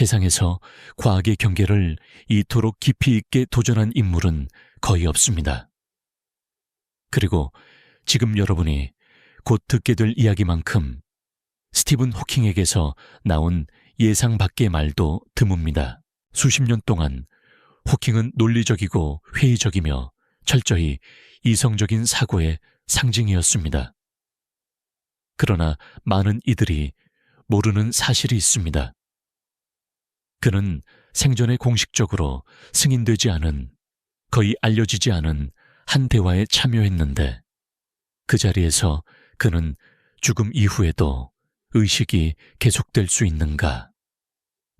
세상에서 과학의 경계를 이토록 깊이 있게 도전한 인물은 거의 없습니다. 그리고 지금 여러분이 곧 듣게 될 이야기만큼 스티븐 호킹에게서 나온 예상 밖의 말도 드뭅니다. 수십 년 동안 호킹은 논리적이고 회의적이며 철저히 이성적인 사고의 상징이었습니다. 그러나 많은 이들이 모르는 사실이 있습니다. 그는 생전에 공식적으로 승인되지 않은, 거의 알려지지 않은 한 대화에 참여했는데 그 자리에서 그는 죽음 이후에도 의식이 계속될 수 있는가?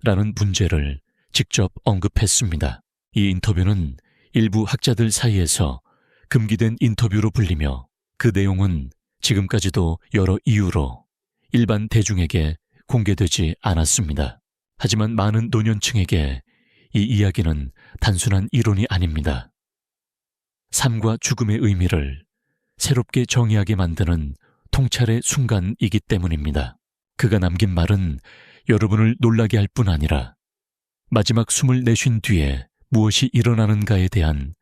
라는 문제를 직접 언급했습니다. 이 인터뷰는 일부 학자들 사이에서 금기된 인터뷰로 불리며 그 내용은 지금까지도 여러 이유로 일반 대중에게 공개되지 않았습니다. 하지만 많은 노년층에게 이 이야기는 단순한 이론이 아닙니다. 삶과 죽음의 의미를 새롭게 정의하게 만드는 통찰의 순간이기 때문입니다. 그가 남긴 말은 여러분을 놀라게 할 뿐 아니라 마지막 숨을 내쉰 뒤에 무엇이 일어나는가에 대한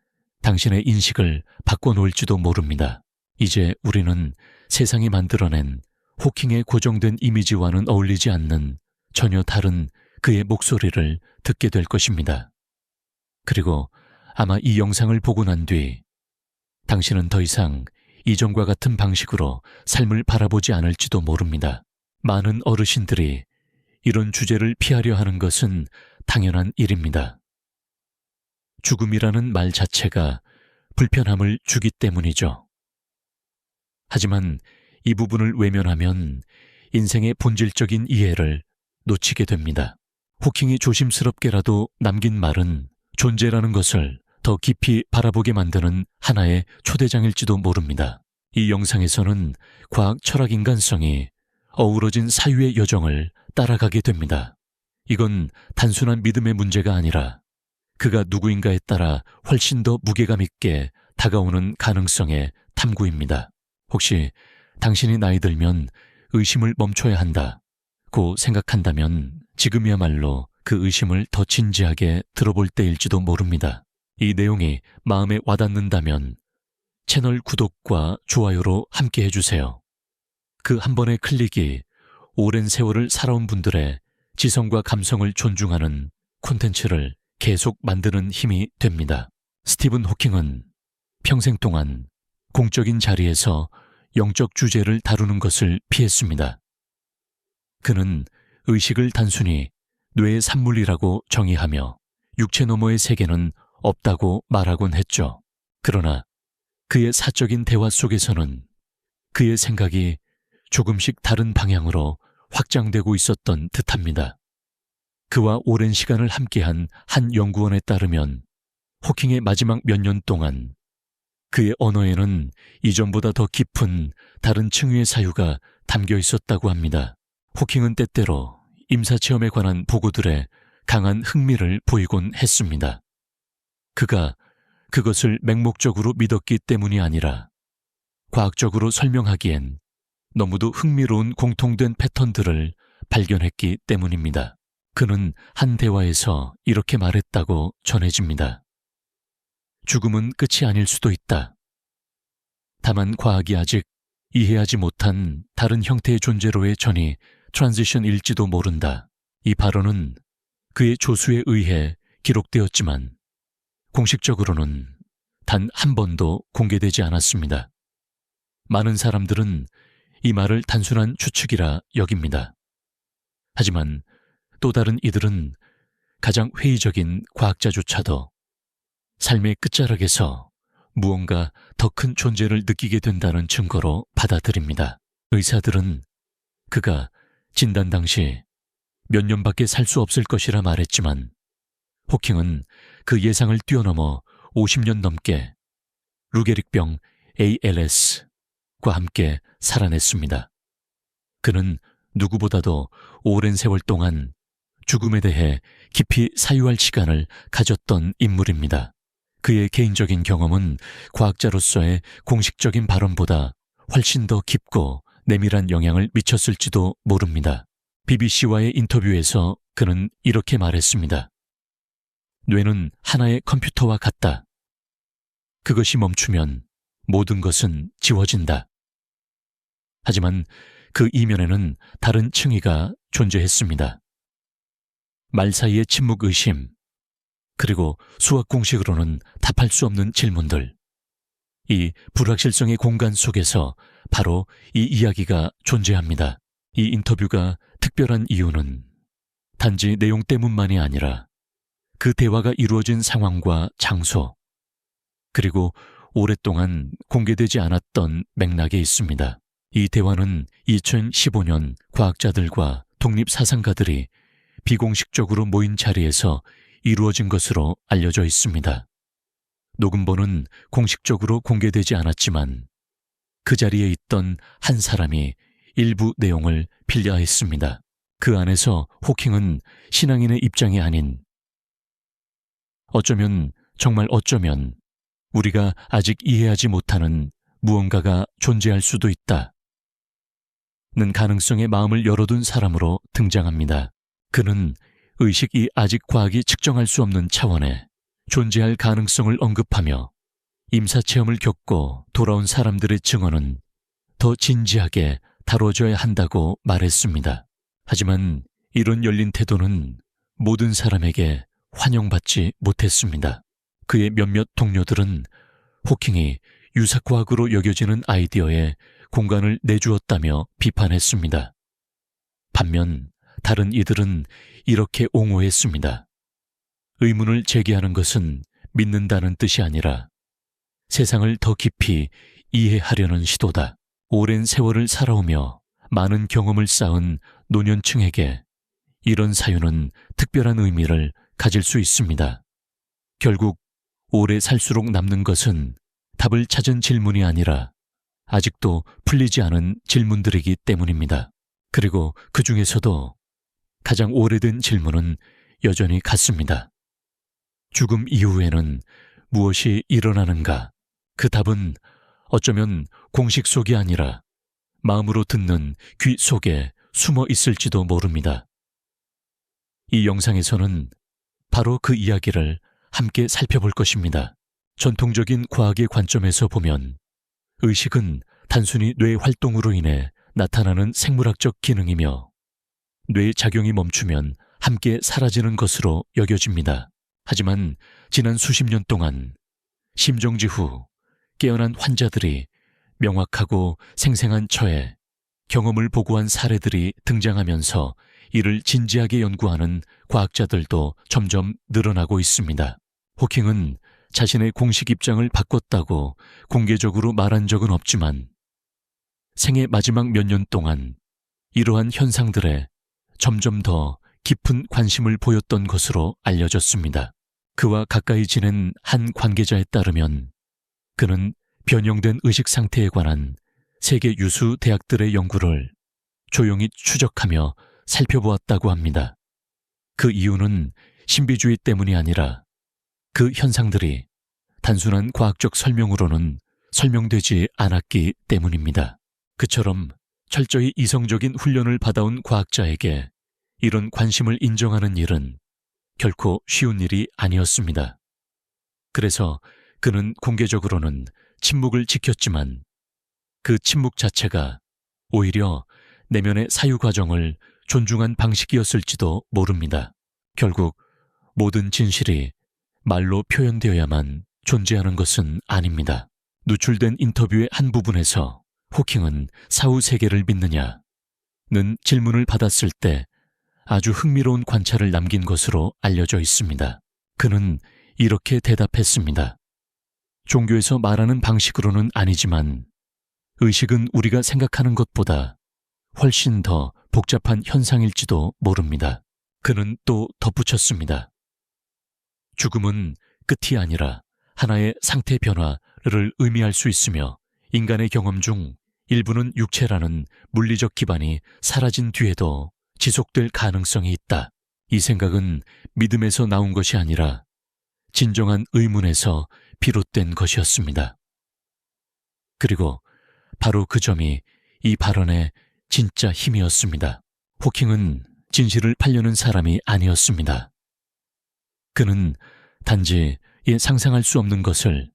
당신의 인식을 바꿔놓을지도 모릅니다. 이제 우리는 세상이 만들어낸 호킹의 고정된 이미지와는 어울리지 않는 전혀 다른 그의 목소리를 듣게 될 것입니다. 그리고 아마 이 영상을 보고 난 뒤 당신은 더 이상 이전과 같은 방식으로 삶을 바라보지 않을지도 모릅니다. 많은 어르신들이 이런 주제를 피하려 하는 것은 당연한 일입니다. 죽음이라는 말 자체가 불편함을 주기 때문이죠. 하지만 이 부분을 외면하면 인생의 본질적인 이해를 놓치게 됩니다. 호킹이 조심스럽게라도 남긴 말은 존재라는 것을 더 깊이 바라보게 만드는 하나의 초대장일지도 모릅니다. 이 영상에서는 과학 철학 인간성이 어우러진 사유의 여정을 따라가게 됩니다. 이건 단순한 믿음의 문제가 아니라 그가 누구인가에 따라 훨씬 더 무게감 있게 다가오는 가능성의 탐구입니다. 혹시 당신이 나이 들면 의심을 멈춰야 한다고 생각한다면 지금이야말로 그 의심을 더 진지하게 들어볼 때일지도 모릅니다. 이 내용이 마음에 와닿는다면 채널 구독과 좋아요로 함께 해주세요. 그 한 번의 클릭이 오랜 세월을 살아온 분들의 지성과 감성을 존중하는 콘텐츠를 계속 만드는 힘이 됩니다. 스티븐 호킹은 평생 동안 공적인 자리에서 영적 주제를 다루는 것을 피했습니다. 그는 의식을 단순히 뇌의 산물이라고 정의하며 육체 너머의 세계는 없다고 말하곤 했죠. 그러나 그의 사적인 대화 속에서는 그의 생각이 조금씩 다른 방향으로 확장되고 있었던 듯합니다. 그와 오랜 시간을 함께한 한 연구원에 따르면 호킹의 마지막 몇 년 동안 그의 언어에는 이전보다 더 깊은 다른 층위의 사유가 담겨 있었다고 합니다. 호킹은 때때로 임사체험에 관한 보고들에 강한 흥미를 보이곤 했습니다. 그가 그것을 맹목적으로 믿었기 때문이 아니라 과학적으로 설명하기엔 너무도 흥미로운 공통된 패턴들을 발견했기 때문입니다. 그는 한 대화에서 이렇게 말했다고 전해집니다. 죽음은 끝이 아닐 수도 있다. 다만 과학이 아직 이해하지 못한 다른 형태의 존재로의 전이 트랜지션일지도 모른다. 이 발언은 그의 조수에 의해 기록되었지만 공식적으로는 단 한 번도 공개되지 않았습니다. 많은 사람들은 이 말을 단순한 추측이라 여깁니다. 하지만 또 다른 이들은 가장 회의적인 과학자조차도 삶의 끝자락에서 무언가 더 큰 존재를 느끼게 된다는 증거로 받아들입니다. 의사들은 그가 진단 당시 몇 년밖에 살 수 없을 것이라 말했지만 호킹은 그 예상을 뛰어넘어 50년 넘게 루게릭병 ALS과 함께 살아냈습니다. 그는 누구보다도 오랜 세월 동안 죽음에 대해 깊이 사유할 시간을 가졌던 인물입니다. 그의 개인적인 경험은 과학자로서의 공식적인 발언보다 훨씬 더 깊고 내밀한 영향을 미쳤을지도 모릅니다. BBC와의 인터뷰에서 그는 이렇게 말했습니다. 뇌는 하나의 컴퓨터와 같다. 그것이 멈추면 모든 것은 지워진다. 하지만 그 이면에는 다른 층위가 존재했습니다. 말 사이의 침묵 의심, 그리고 수학 공식으로는 답할 수 없는 질문들. 이 불확실성의 공간 속에서 바로 이 이야기가 존재합니다. 이 인터뷰가 특별한 이유는 단지 내용 때문만이 아니라 그 대화가 이루어진 상황과 장소, 그리고 오랫동안 공개되지 않았던 맥락에 있습니다. 이 대화는 2015년 과학자들과 독립사상가들이 비공식적으로 모인 자리에서 이루어진 것으로 알려져 있습니다. 녹음본은 공식적으로 공개되지 않았지만 그 자리에 있던 한 사람이 일부 내용을 빌려했습니다. 그 안에서 호킹은 신앙인의 입장이 아닌, 정말 어쩌면 우리가 아직 이해하지 못하는 무언가가 존재할 수도 있다 는 가능성에 마음을 열어둔 사람으로 등장합니다. 그는 의식이 아직 과학이 측정할 수 없는 차원에 존재할 가능성을 언급하며 임사체험을 겪고 돌아온 사람들의 증언은 더 진지하게 다뤄져야 한다고 말했습니다. 하지만 이런 열린 태도는 모든 사람에게 환영받지 못했습니다. 그의 몇몇 동료들은 호킹이 유사과학으로 여겨지는 아이디어에 공간을 내주었다며 비판했습니다. 반면 다른 이들은 이렇게 옹호했습니다. 의문을 제기하는 것은 믿는다는 뜻이 아니라 세상을 더 깊이 이해하려는 시도다. 오랜 세월을 살아오며 많은 경험을 쌓은 노년층에게 이런 사유는 특별한 의미를 가질 수 있습니다. 결국 오래 살수록 남는 것은 답을 찾은 질문이 아니라 아직도 풀리지 않은 질문들이기 때문입니다. 그리고 그 중에서도 가장 오래된 질문은 여전히 같습니다. 죽음 이후에는 무엇이 일어나는가? 그 답은 어쩌면 공식 속이 아니라 마음으로 듣는 귀 속에 숨어 있을지도 모릅니다. 이 영상에서는 바로 그 이야기를 함께 살펴볼 것입니다. 전통적인 과학의 관점에서 보면 의식은 단순히 뇌 활동으로 인해 나타나는 생물학적 기능이며 뇌 작용이 멈추면 함께 사라지는 것으로 여겨집니다. 하지만 지난 수십 년 동안 심정지 후 깨어난 환자들이 명확하고 생생한 처해 경험을 보고한 사례들이 등장하면서 이를 진지하게 연구하는 과학자들도 점점 늘어나고 있습니다. 호킹은 자신의 공식 입장을 바꿨다고 공개적으로 말한 적은 없지만 생애 마지막 몇 년 동안 이러한 현상들에 점점 더 깊은 관심을 보였던 것으로 알려졌습니다. 그와 가까이 지낸 한 관계자에 따르면 그는 변형된 의식 상태에 관한 세계 유수 대학들의 연구를 조용히 추적하며 살펴보았다고 합니다. 그 이유는 신비주의 때문이 아니라 그 현상들이 단순한 과학적 설명으로는 설명되지 않았기 때문입니다. 그처럼 철저히 이성적인 훈련을 받아온 과학자에게 이런 관심을 인정하는 일은 결코 쉬운 일이 아니었습니다. 그래서 그는 공개적으로는 침묵을 지켰지만 그 침묵 자체가 오히려 내면의 사유 과정을 존중한 방식이었을지도 모릅니다. 결국 모든 진실이 말로 표현되어야만 존재하는 것은 아닙니다. 누출된 인터뷰의 한 부분에서 호킹은 사후 세계를 믿느냐는 질문을 받았을 때 아주 흥미로운 관찰을 남긴 것으로 알려져 있습니다. 그는 이렇게 대답했습니다. 종교에서 말하는 방식으로는 아니지만 의식은 우리가 생각하는 것보다 훨씬 더 복잡한 현상일지도 모릅니다. 그는 또 덧붙였습니다. 죽음은 끝이 아니라 하나의 상태 변화를 의미할 수 있으며 인간의 경험 중 일부는 육체라는 물리적 기반이 사라진 뒤에도 지속될 가능성이 있다. 이 생각은 믿음에서 나온 것이 아니라 진정한 의문에서 비롯된 것이었습니다. 그리고 바로 그 점이 이 발언의 진짜 힘이었습니다. 호킹은 진실을 팔려는 사람이 아니었습니다. 그는 단지 상상할 수 없는 것을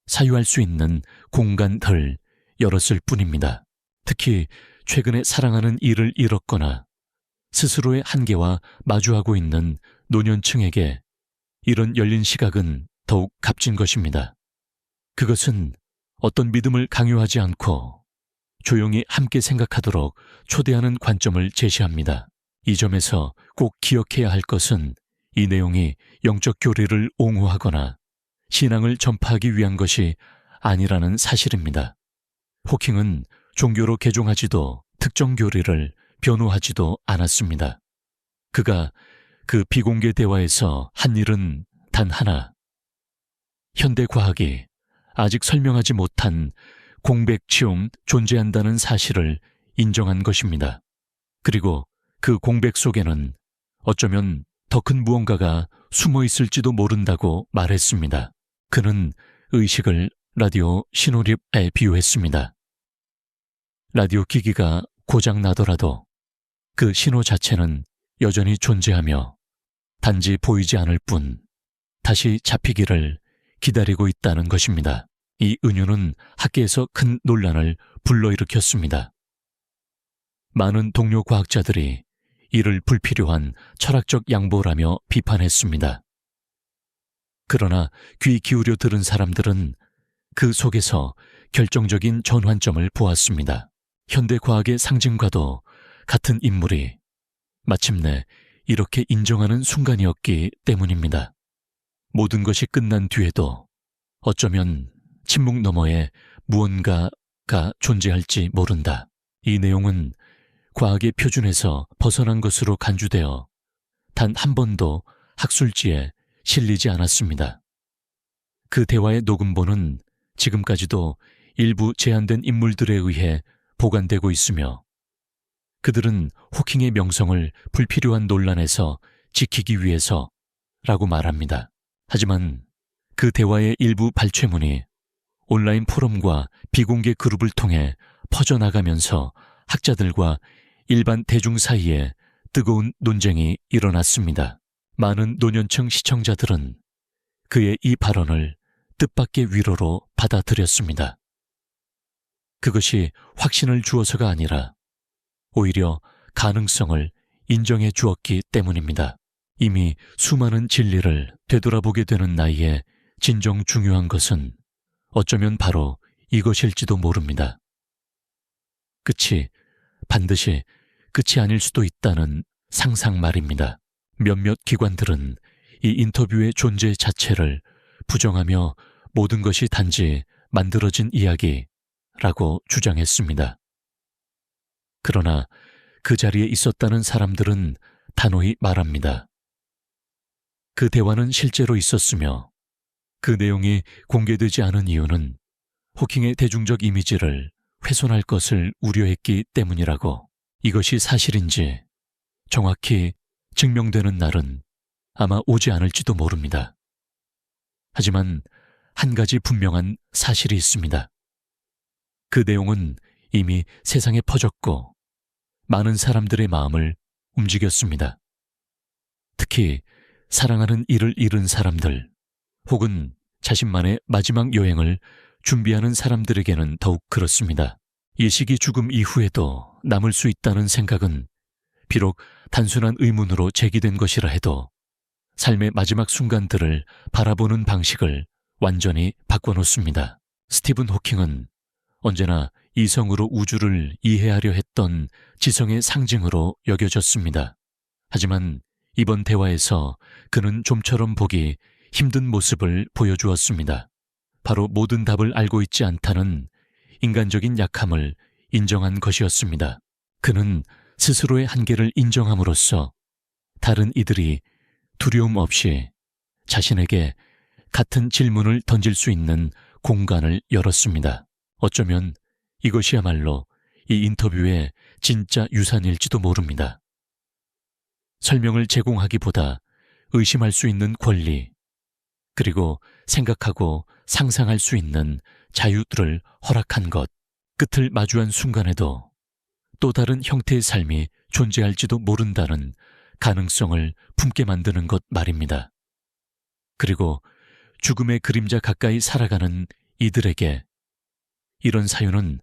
사유할 수 있는 공간을 열었을 뿐입니다. 특히 최근에 사랑하는 이를 잃었거나 스스로의 한계와 마주하고 있는 노년층에게 이런 열린 시각은 더욱 값진 것입니다. 그것은 어떤 믿음을 강요하지 않고 조용히 함께 생각하도록 초대하는 관점을 제시합니다. 이 점에서 꼭 기억해야 할 것은 이 내용이 영적 교리를 옹호하거나 신앙을 전파하기 위한 것이 아니라는 사실입니다. 호킹은 종교로 개종하지도 특정 교리를 변호하지도 않았습니다. 그가 그 비공개 대화에서 한 일은 단 하나, 현대 과학이 아직 설명하지 못한 공백치움 존재한다는 사실을 인정한 것입니다. 그리고 그 공백 속에는 어쩌면 더 큰 무언가가 숨어 있을지도 모른다고 말했습니다. 그는 의식을 라디오 신호립에 비유했습니다. 라디오 기기가 고장 나더라도 그 신호 자체는 여전히 존재하며 단지 보이지 않을 뿐 다시 잡히기를 기다리고 있다는 것입니다. 이 은유는 학계에서 큰 논란을 불러일으켰습니다. 많은 동료 과학자들이 이를 불필요한 철학적 양보라며 비판했습니다. 그러나 귀 기울여 들은 사람들은 그 속에서 결정적인 전환점을 보았습니다. 현대 과학의 상징과도 같은 인물이 마침내 이렇게 인정하는 순간이었기 때문입니다. 모든 것이 끝난 뒤에도 어쩌면 침묵 너머에 무언가가 존재할지 모른다. 이 내용은 과학의 표준에서 벗어난 것으로 간주되어 단 한 번도 학술지에 실리지 않았습니다. 그 대화의 녹음본은 지금까지도 일부 제한된 인물들에 의해 보관되고 있으며 그들은 호킹의 명성을 불필요한 논란에서 지키기 위해서라고 말합니다. 하지만 그 대화의 일부 발췌문이 온라인 포럼과 비공개 그룹을 통해 퍼져나가면서 학자들과 일반 대중 사이에 뜨거운 논쟁이 일어났습니다. 많은 노년층 시청자들은 그의 이 발언을 뜻밖의 위로로 받아들였습니다. 그것이 확신을 주어서가 아니라 오히려 가능성을 인정해 주었기 때문입니다. 이미 수많은 진리를 되돌아보게 되는 나이에 진정 중요한 것은 어쩌면 바로 이것일지도 모릅니다. 끝이 반드시 끝이 아닐 수도 있다는 상상 말입니다. 몇몇 기관들은 이 인터뷰의 존재 자체를 부정하며 모든 것이 단지 만들어진 이야기라고 주장했습니다. 그러나 그 자리에 있었다는 사람들은 단호히 말합니다. 그 대화는 실제로 있었으며 그 내용이 공개되지 않은 이유는 호킹의 대중적 이미지를 훼손할 것을 우려했기 때문이라고. 이것이 사실인지 정확히 증명되는 날은 아마 오지 않을지도 모릅니다. 하지만 한 가지 분명한 사실이 있습니다. 그 내용은 이미 세상에 퍼졌고 많은 사람들의 마음을 움직였습니다. 특히 사랑하는 이를 잃은 사람들 혹은 자신만의 마지막 여행을 준비하는 사람들에게는 더욱 그렇습니다. 이 시기 죽음 이후에도 남을 수 있다는 생각은 비록 단순한 의문으로 제기된 것이라 해도 삶의 마지막 순간들을 바라보는 방식을 완전히 바꿔놓습니다. 스티븐 호킹은 언제나 이성으로 우주를 이해하려 했던 지성의 상징으로 여겨졌습니다. 하지만 이번 대화에서 그는 좀처럼 보기 힘든 모습을 보여주었습니다. 바로 모든 답을 알고 있지 않다는 인간적인 약함을 인정한 것이었습니다. 그는 스스로의 한계를 인정함으로써 다른 이들이 두려움 없이 자신에게 같은 질문을 던질 수 있는 공간을 열었습니다. 어쩌면 이것이야말로 이 인터뷰의 진짜 유산일지도 모릅니다. 설명을 제공하기보다 의심할 수 있는 권리, 그리고 생각하고 상상할 수 있는 자유를 허락한 것, 끝을 마주한 순간에도 또 다른 형태의 삶이 존재할지도 모른다는 가능성을 품게 만드는 것 말입니다. 그리고 죽음의 그림자 가까이 살아가는 이들에게 이런 사유는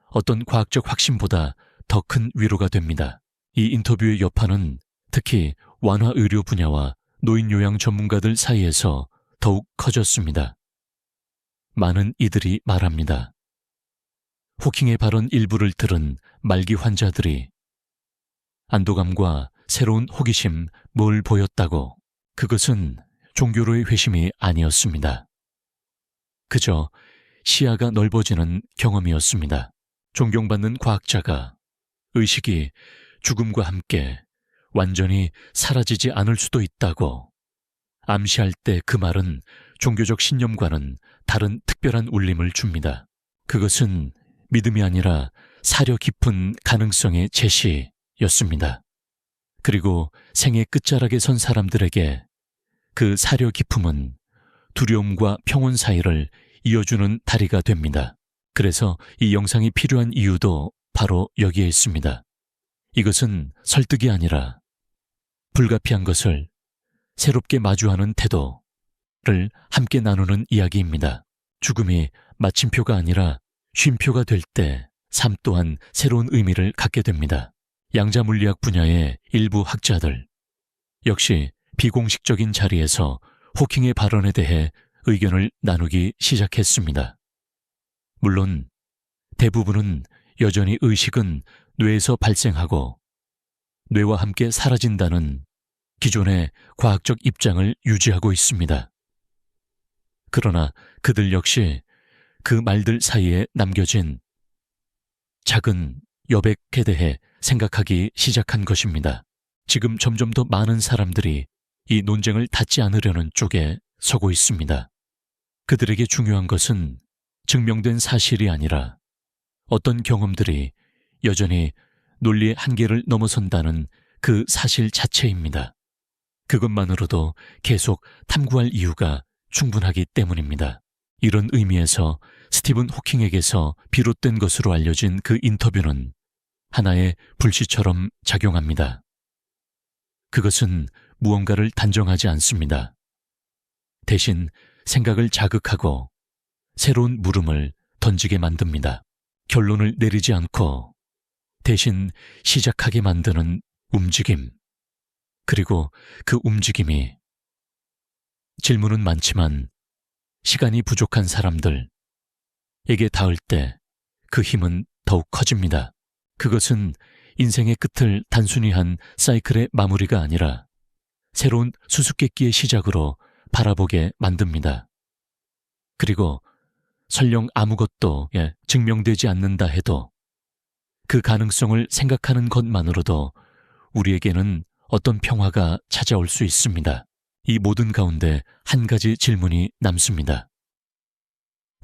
어떤 과학적 확신보다 더 큰 위로가 됩니다. 이 인터뷰의 여파는 특히 완화의료 분야와 노인요양 전문가들 사이에서 더욱 커졌습니다. 많은 이들이 말합니다. 호킹의 발언 일부를 들은 말기 환자들이 안도감과 새로운 호기심 뭘 보였다고. 그것은 종교로의 회심이 아니었습니다. 그저 시야가 넓어지는 경험이었습니다. 존경받는 과학자가 의식이 죽음과 함께 완전히 사라지지 않을 수도 있다고 암시할 때 그 말은 종교적 신념과는 다른 특별한 울림을 줍니다. 그것은 믿음이 아니라 사려 깊은 가능성의 제시였습니다. 그리고 생의 끝자락에 선 사람들에게 그 사려 깊음은 두려움과 평온 사이를 이어주는 다리가 됩니다. 그래서 이 영상이 필요한 이유도 바로 여기에 있습니다. 이것은 설득이 아니라 불가피한 것을 새롭게 마주하는 태도를 함께 나누는 이야기입니다. 죽음이 마침표가 아니라 쉼표가 될 때 삶 또한 새로운 의미를 갖게 됩니다. 양자물리학 분야의 일부 학자들 역시 비공식적인 자리에서 호킹의 발언에 대해 의견을 나누기 시작했습니다. 물론 대부분은 여전히 의식은 뇌에서 발생하고 뇌와 함께 사라진다는 기존의 과학적 입장을 유지하고 있습니다. 그러나 그들 역시 그 말들 사이에 남겨진 작은 여백에 대해 생각하기 시작한 것입니다. 지금 점점 더 많은 사람들이 이 논쟁을 닫지 않으려는 쪽에 서고 있습니다. 그들에게 중요한 것은 증명된 사실이 아니라 어떤 경험들이 여전히 논리의 한계를 넘어선다는 그 사실 자체입니다. 그것만으로도 계속 탐구할 이유가 충분하기 때문입니다. 이런 의미에서 스티븐 호킹에게서 비롯된 것으로 알려진 그 인터뷰는 하나의 불씨처럼 작용합니다. 그것은 무언가를 단정하지 않습니다. 대신 생각을 자극하고 새로운 물음을 던지게 만듭니다. 결론을 내리지 않고 대신 시작하게 만드는 움직임. 그리고 그 움직임이 질문은 많지만 시간이 부족한 사람들에게 닿을 때 그 힘은 더욱 커집니다. 그것은 인생의 끝을 단순히 한 사이클의 마무리가 아니라 새로운 수수께끼의 시작으로 바라보게 만듭니다. 그리고 설령 아무것도 증명되지 않는다 해도 그 가능성을 생각하는 것만으로도 우리에게는 어떤 평화가 찾아올 수 있습니다. 이 모든 가운데 한 가지 질문이 남습니다.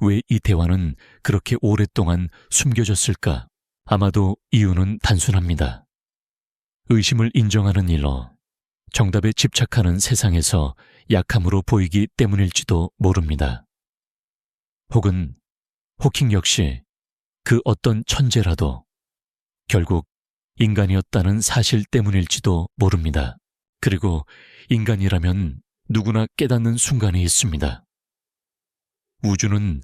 왜 이 대화는 그렇게 오랫동안 숨겨졌을까? 아마도 이유는 단순합니다. 의심을 인정하는 일로 정답에 집착하는 세상에서 약함으로 보이기 때문일지도 모릅니다. 혹은 호킹 역시 그 어떤 천재라도 결국 인간이었다는 사실 때문일지도 모릅니다. 그리고 인간이라면 누구나 깨닫는 순간이 있습니다. 우주는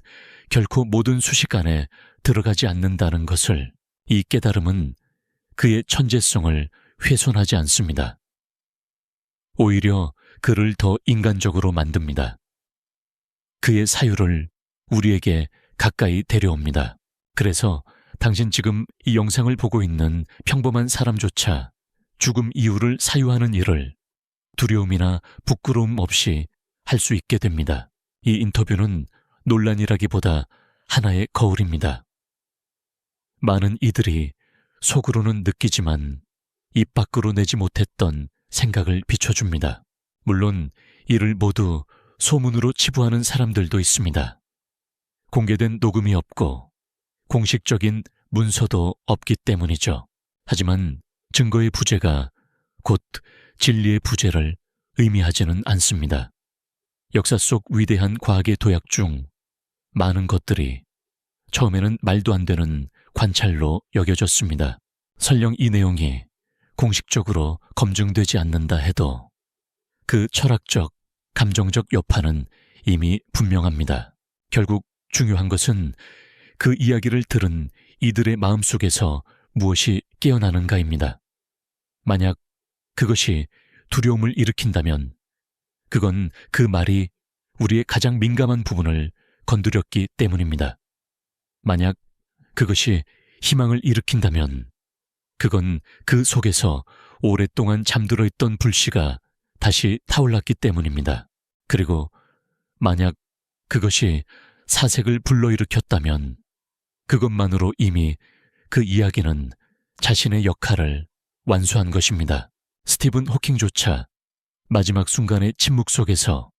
결코 모든 수식안에 들어가지 않는다는 것을, 이 깨달음은 그의 천재성을 훼손하지 않습니다. 오히려 그를 더 인간적으로 만듭니다. 그의 사유를 우리에게 가까이 데려옵니다. 그래서 당신 지금 이 영상을 보고 있는 평범한 사람조차 죽음 이유를 사유하는 일을 두려움이나 부끄러움 없이 할 수 있게 됩니다. 이 인터뷰는 논란이라기보다 하나의 거울입니다. 많은 이들이 속으로는 느끼지만 입 밖으로 내지 못했던 생각을 비춰줍니다. 물론 이를 모두 소문으로 치부하는 사람들도 있습니다. 공개된 녹음이 없고 공식적인 문서도 없기 때문이죠. 하지만 증거의 부재가 곧 진리의 부재를 의미하지는 않습니다. 역사 속 위대한 과학의 도약 중 많은 것들이 처음에는 말도 안 되는 관찰로 여겨졌습니다. 설령 이 내용이 공식적으로 검증되지 않는다 해도 그 철학적, 감정적 여파는 이미 분명합니다. 결국 중요한 것은 그 이야기를 들은 이들의 마음속에서 무엇이 깨어나는가입니다. 만약 그것이 두려움을 일으킨다면 그건 그 말이 우리의 가장 민감한 부분을 건드렸기 때문입니다. 만약 그것이 희망을 일으킨다면 그건 그 속에서 오랫동안 잠들어 있던 불씨가 다시 타올랐기 때문입니다. 그리고 만약 그것이 사색을 불러일으켰다면 그것만으로 이미 그 이야기는 자신의 역할을 완수한 것입니다. 스티븐 호킹조차 마지막 순간의 침묵 속에서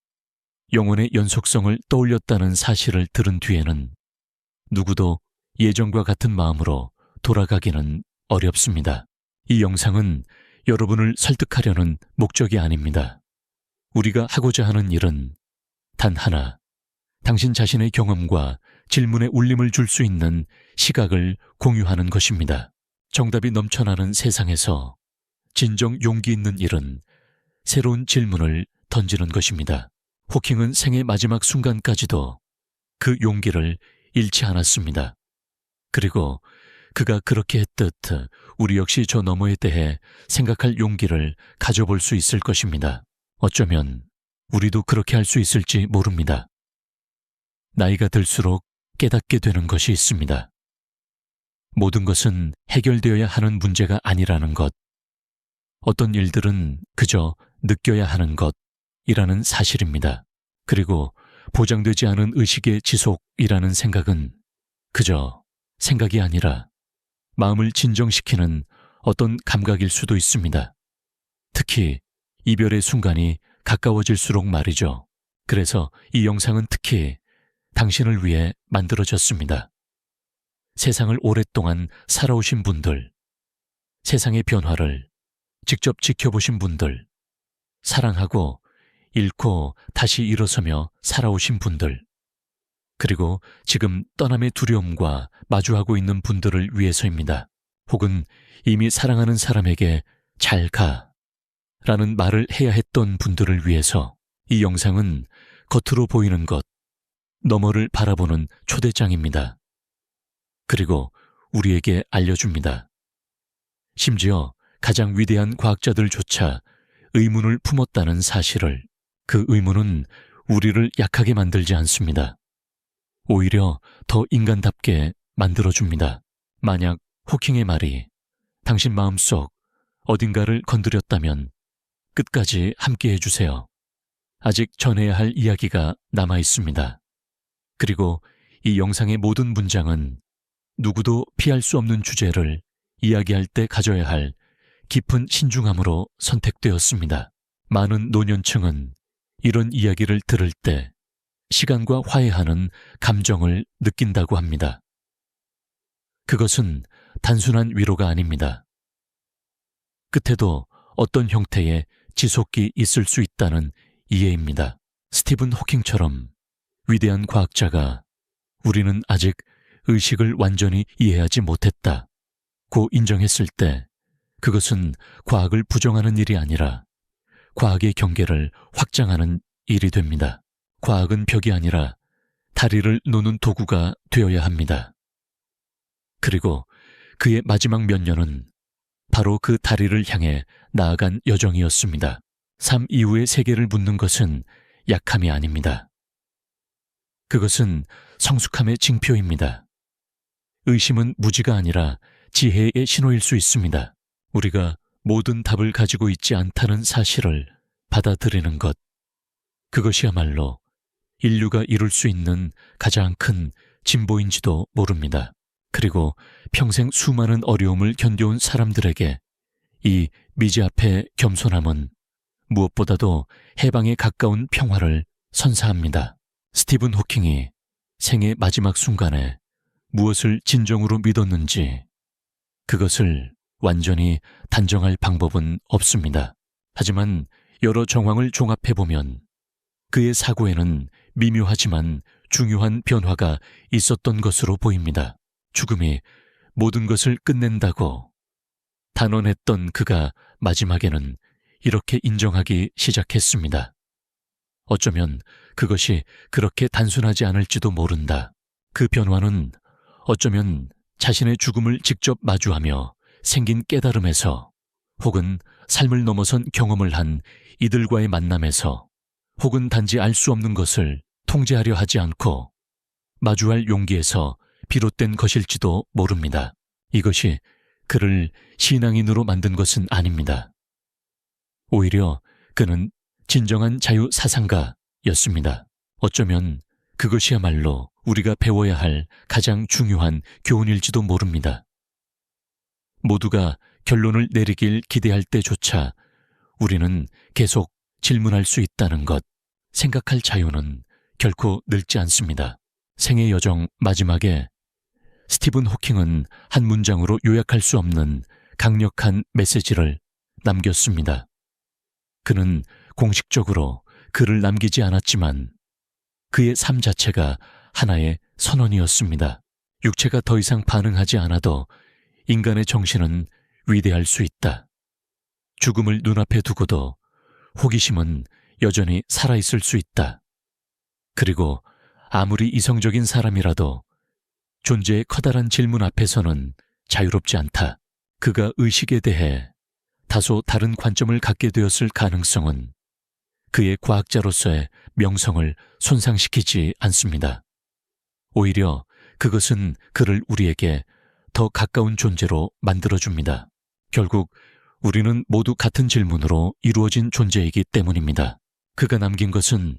영혼의 연속성을 떠올렸다는 사실을 들은 뒤에는 누구도 예전과 같은 마음으로 돌아가기는 어렵습니다. 이 영상은 여러분을 설득하려는 목적이 아닙니다. 우리가 하고자 하는 일은 단 하나, 당신 자신의 경험과 질문에 울림을 줄 수 있는 시각을 공유하는 것입니다. 정답이 넘쳐나는 세상에서 진정 용기 있는 일은 새로운 질문을 던지는 것입니다. 호킹은 생의 마지막 순간까지도 그 용기를 잃지 않았습니다. 그리고 그가 그렇게 했듯 우리 역시 저 너머에 대해 생각할 용기를 가져볼 수 있을 것입니다. 어쩌면 우리도 그렇게 할 수 있을지 모릅니다. 나이가 들수록 깨닫게 되는 것이 있습니다. 모든 것은 해결되어야 하는 문제가 아니라는 것, 어떤 일들은 그저 느껴야 하는 것이라는 사실입니다. 그리고 보장되지 않은 의식의 지속이라는 생각은 그저 생각이 아니라 마음을 진정시키는 어떤 감각일 수도 있습니다. 특히 이별의 순간이 가까워질수록 말이죠. 그래서 이 영상은 특히 당신을 위해 만들어졌습니다. 세상을 오랫동안 살아오신 분들, 세상의 변화를 직접 지켜보신 분들, 사랑하고 잃고 다시 일어서며 살아오신 분들, 그리고 지금 떠남의 두려움과 마주하고 있는 분들을 위해서입니다. 혹은 이미 사랑하는 사람에게 잘 가 라는 말을 해야 했던 분들을 위해서 이 영상은 겉으로 보이는 것, 너머를 바라보는 초대장입니다. 그리고 우리에게 알려줍니다. 심지어 가장 위대한 과학자들조차 의문을 품었다는 사실을. 그 의문은 우리를 약하게 만들지 않습니다. 오히려 더 인간답게 만들어줍니다. 만약 호킹의 말이 당신 마음속 어딘가를 건드렸다면 끝까지 함께 해주세요. 아직 전해야 할 이야기가 남아 있습니다. 그리고 이 영상의 모든 문장은 누구도 피할 수 없는 주제를 이야기할 때 가져야 할 깊은 신중함으로 선택되었습니다. 많은 노년층은 이런 이야기를 들을 때 시간과 화해하는 감정을 느낀다고 합니다. 그것은 단순한 위로가 아닙니다. 끝에도 어떤 형태의 지속이 있을 수 있다는 이해입니다. 스티븐 호킹처럼 위대한 과학자가 우리는 아직 의식을 완전히 이해하지 못했다고 인정했을 때 그것은 과학을 부정하는 일이 아니라 과학의 경계를 확장하는 일이 됩니다. 과학은 벽이 아니라 다리를 노는 도구가 되어야 합니다. 그리고 그의 마지막 몇 년은 바로 그 다리를 향해 나아간 여정이었습니다. 삶 이후의 세계를 묻는 것은 약함이 아닙니다. 그것은 성숙함의 징표입니다. 의심은 무지가 아니라 지혜의 신호일 수 있습니다. 우리가 모든 답을 가지고 있지 않다는 사실을 받아들이는 것, 그것이야말로 인류가 이룰 수 있는 가장 큰 진보인지도 모릅니다. 그리고 평생 수많은 어려움을 견뎌온 사람들에게 이 미지 앞의 겸손함은 무엇보다도 해방에 가까운 평화를 선사합니다. 스티븐 호킹이 생의 마지막 순간에 무엇을 진정으로 믿었는지 그것을 완전히 단정할 방법은 없습니다. 하지만 여러 정황을 종합해보면 그의 사고에는 미묘하지만 중요한 변화가 있었던 것으로 보입니다. 죽음이 모든 것을 끝낸다고 단언했던 그가 마지막에는 이렇게 인정하기 시작했습니다. 어쩌면 그것이 그렇게 단순하지 않을지도 모른다. 그 변화는 어쩌면 자신의 죽음을 직접 마주하며 생긴 깨달음에서, 혹은 삶을 넘어선 경험을 한 이들과의 만남에서, 혹은 단지 알 수 없는 것을 통제하려 하지 않고 마주할 용기에서 비롯된 것일지도 모릅니다. 이것이 그를 신앙인으로 만든 것은 아닙니다. 오히려 그는 진정한 자유사상가였습니다. 어쩌면 그것이야말로 우리가 배워야 할 가장 중요한 교훈일지도 모릅니다. 모두가 결론을 내리길 기대할 때조차 우리는 계속 질문할 수 있다는 것, 생각할 자유는 결코 늙지 않습니다. 생의 여정 마지막에 스티븐 호킹은 한 문장으로 요약할 수 없는 강력한 메시지를 남겼습니다. 그는 공식적으로 글을 남기지 않았지만 그의 삶 자체가 하나의 선언이었습니다. 육체가 더 이상 반응하지 않아도 인간의 정신은 위대할 수 있다. 죽음을 눈앞에 두고도 호기심은 여전히 살아있을 수 있다. 그리고 아무리 이성적인 사람이라도 존재의 커다란 질문 앞에서는 자유롭지 않다. 그가 의식에 대해 다소 다른 관점을 갖게 되었을 가능성은 그의 과학자로서의 명성을 손상시키지 않습니다. 오히려 그것은 그를 우리에게 더 가까운 존재로 만들어줍니다. 결국 우리는 모두 같은 질문으로 이루어진 존재이기 때문입니다. 그가 남긴 것은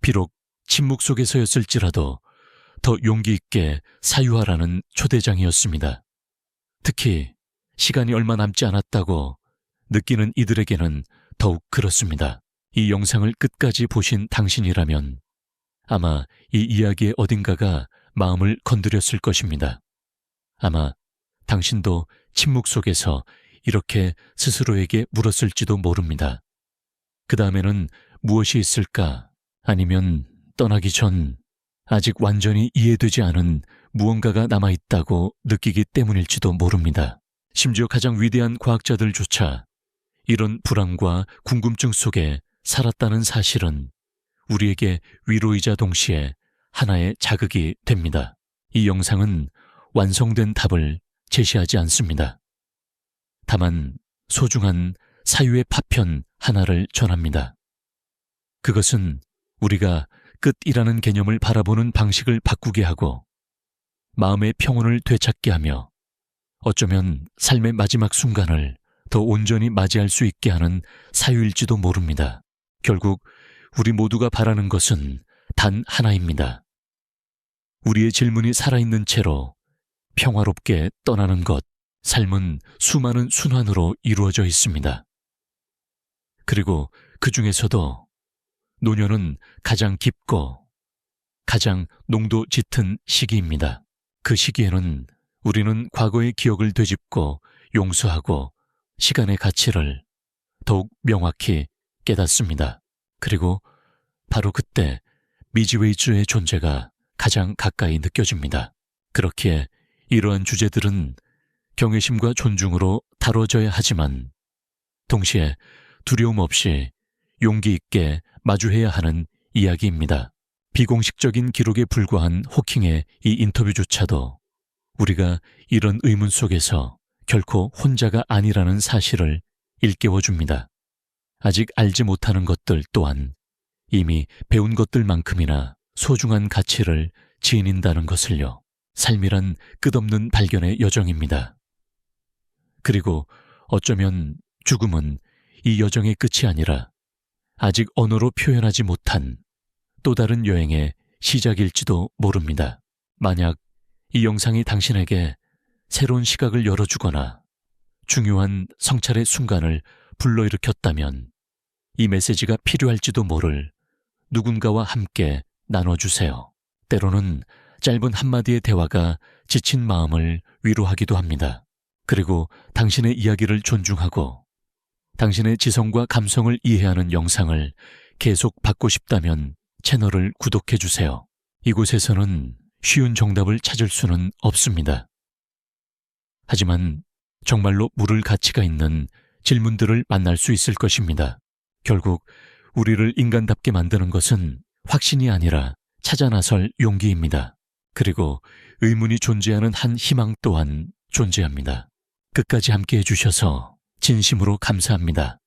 비록 침묵 속에서였을지라도 더 용기 있게 사유하라는 초대장이었습니다. 특히 시간이 얼마 남지 않았다고 느끼는 이들에게는 더욱 그렇습니다. 이 영상을 끝까지 보신 당신이라면 아마 이 이야기의 어딘가가 마음을 건드렸을 것입니다. 아마 당신도 침묵 속에서 이렇게 스스로에게 물었을지도 모릅니다. 그 다음에는 무엇이 있을까? 아니면 떠나기 전 아직 완전히 이해되지 않은 무언가가 남아있다고 느끼기 때문일지도 모릅니다. 심지어 가장 위대한 과학자들조차 이런 불안과 궁금증 속에 살았다는 사실은 우리에게 위로이자 동시에 하나의 자극이 됩니다. 이 영상은 완성된 답을 제시하지 않습니다. 다만 소중한 사유의 파편 하나를 전합니다. 그것은 우리가 끝이라는 개념을 바라보는 방식을 바꾸게 하고 마음의 평온을 되찾게 하며 어쩌면 삶의 마지막 순간을 더 온전히 맞이할 수 있게 하는 사유일지도 모릅니다. 결국 우리 모두가 바라는 것은 단 하나입니다. 우리의 질문이 살아있는 채로 평화롭게 떠나는 것. 삶은 수많은 순환으로 이루어져 있습니다. 그리고 그 중에서도 노년은 가장 깊고 가장 농도 짙은 시기입니다. 그 시기에는 우리는 과거의 기억을 되짚고 용서하고 시간의 가치를 더욱 명확히 깨닫습니다. 그리고 바로 그때 미지웨이즈의 존재가 가장 가까이 느껴집니다. 그렇기에 이러한 주제들은 경외심과 존중으로 다뤄져야 하지만 동시에 두려움 없이 용기 있게 마주해야 하는 이야기입니다. 비공식적인 기록에 불과한 호킹의 이 인터뷰조차도 우리가 이런 의문 속에서 결코 혼자가 아니라는 사실을 일깨워줍니다. 아직 알지 못하는 것들 또한 이미 배운 것들만큼이나 소중한 가치를 지닌다는 것을요. 삶이란 끝없는 발견의 여정입니다. 그리고 어쩌면 죽음은 이 여정의 끝이 아니라 아직 언어로 표현하지 못한 또 다른 여행의 시작일지도 모릅니다. 만약 이 영상이 당신에게 새로운 시각을 열어주거나 중요한 성찰의 순간을 불러일으켰다면 이 메시지가 필요할지도 모를 누군가와 함께 나눠주세요. 때로는 짧은 한마디의 대화가 지친 마음을 위로하기도 합니다. 그리고 당신의 이야기를 존중하고 당신의 지성과 감성을 이해하는 영상을 계속 받고 싶다면 채널을 구독해주세요. 이곳에서는 쉬운 정답을 찾을 수는 없습니다. 하지만 정말로 물을 가치가 있는 질문들을 만날 수 있을 것입니다. 결국 우리를 인간답게 만드는 것은 확신이 아니라 찾아 나설 용기입니다. 그리고 의문이 존재하는 한 희망 또한 존재합니다. 끝까지 함께 해주셔서 진심으로 감사합니다.